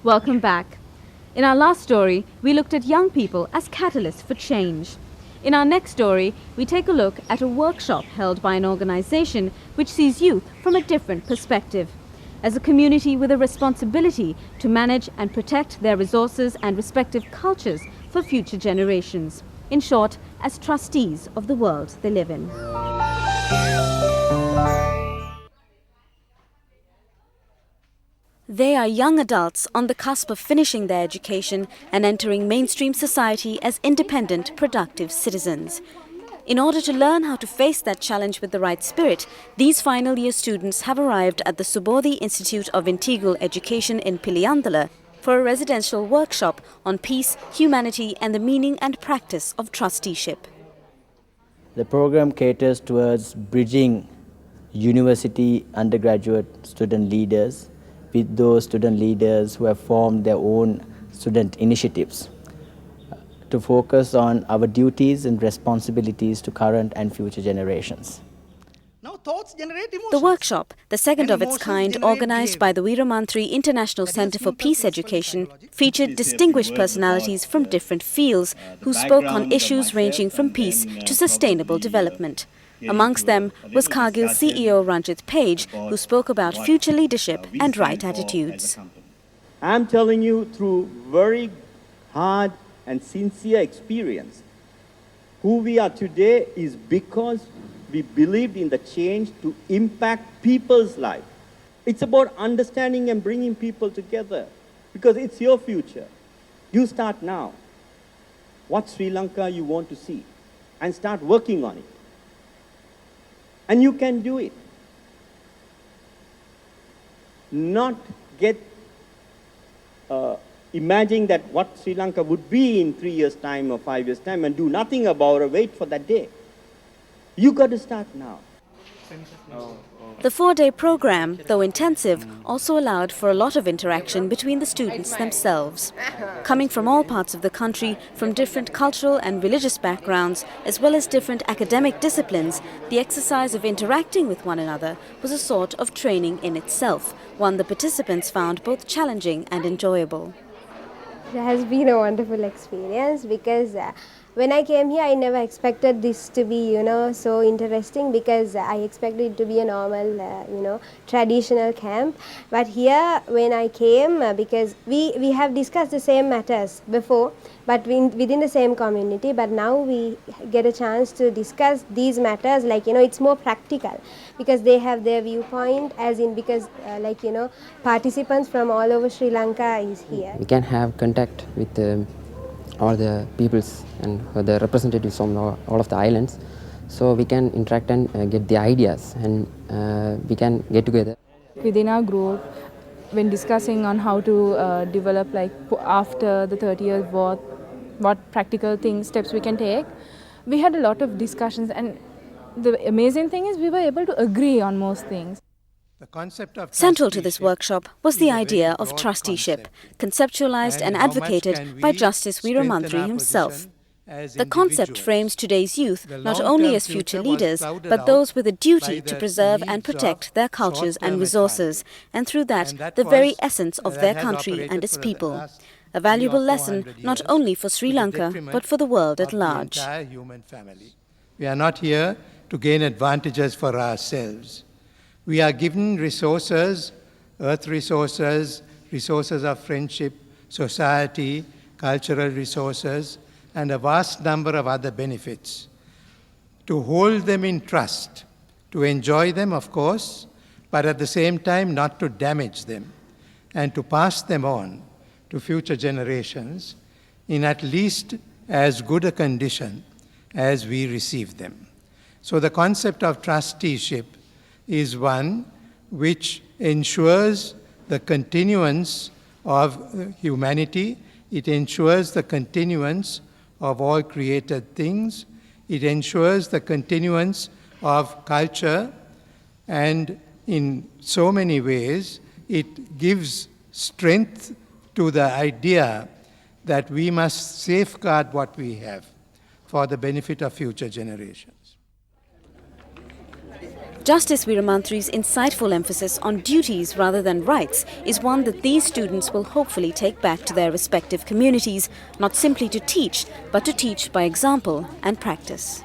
Welcome back. In our last story, we looked at young people as catalysts for change. In our next story, we take a look at a workshop held by an organization which sees youth from a different perspective, as a community with a responsibility to manage and protect their resources and respective cultures for future generations. In short, as trustees of the world they live in. They are young adults on the cusp of finishing their education and entering mainstream society as independent, productive citizens. In order to learn how to face that challenge with the right spirit, these final year students have arrived at the Subodhi Institute of Integral Education in Piliyandala for a residential workshop on peace, humanity and the meaning and practice of trusteeship. The program caters towards bridging university undergraduate student leaders with those student leaders who have formed their own student initiatives to focus on our duties and responsibilities to current and future generations. Now thoughts generate emotions. The workshop, the second And of its emotions kind generate organised by the Weeramantry International Centre for Peace Education, featured distinguished personalities from different fields who spoke on issues ranging from peace to sustainable development. Amongst them was Cargills CEO Ranjit who spoke about future leadership and right attitudes. I'm telling you through very hard and sincere experience, who we are today is because we believed in the change to impact people's life. It's about understanding and bringing people together because it's your future. You start now. What Sri Lanka you want to see and start working on it. And you can do it. Not get imagining that what Sri Lanka would be in 3 years' time or 5 years' time and do nothing about or wait for that day. You got to start now. The 4-day program, though intensive, also allowed for a lot of interaction between the students themselves. Coming from all parts of the country, from different cultural and religious backgrounds, as well as different academic disciplines, the exercise of interacting with one another was a sort of training in itself, one the participants found both challenging and enjoyable. It has been a wonderful experience because when I came here, I never expected this to be, so interesting because I expected it to be a normal, traditional camp. But here, when I came, because we have discussed the same matters before, but within the same community. But now we get a chance to discuss these matters, it's more practical because they have their viewpoint, as in because, participants from all over Sri Lanka is here. We can have contact with all the peoples and the representatives from all of the islands, so we can interact and get the ideas, and we can get together. Within our group, when discussing on how to develop after the 30-year war, what practical steps we can take, we had a lot of discussions, and the amazing thing is we were able to agree on most things. Central to this workshop was the idea of trusteeship, conceptualized and advocated by Justice Weeramantry himself. The concept frames today's youth not only as future leaders, but those with a duty to preserve and protect their cultures and resources, and through that, the very essence of their country and its people. A valuable lesson not only for Sri Lanka, but for the world at large. We are not here to gain advantages for ourselves. We are given resources, earth resources, resources of friendship, society, cultural resources, and a vast number of other benefits. To hold them in trust, to enjoy them, of course, but at the same time not to damage them, and to pass them on to future generations in at least as good a condition as we received them. So the concept of trusteeship is one which ensures the continuance of humanity, it ensures the continuance of all created things, it ensures the continuance of culture, and in so many ways it gives strength to the idea that we must safeguard what we have for the benefit of future generations. Justice Weeramantri's insightful emphasis on duties rather than rights is one that these students will hopefully take back to their respective communities, not simply to teach, but to teach by example and practice.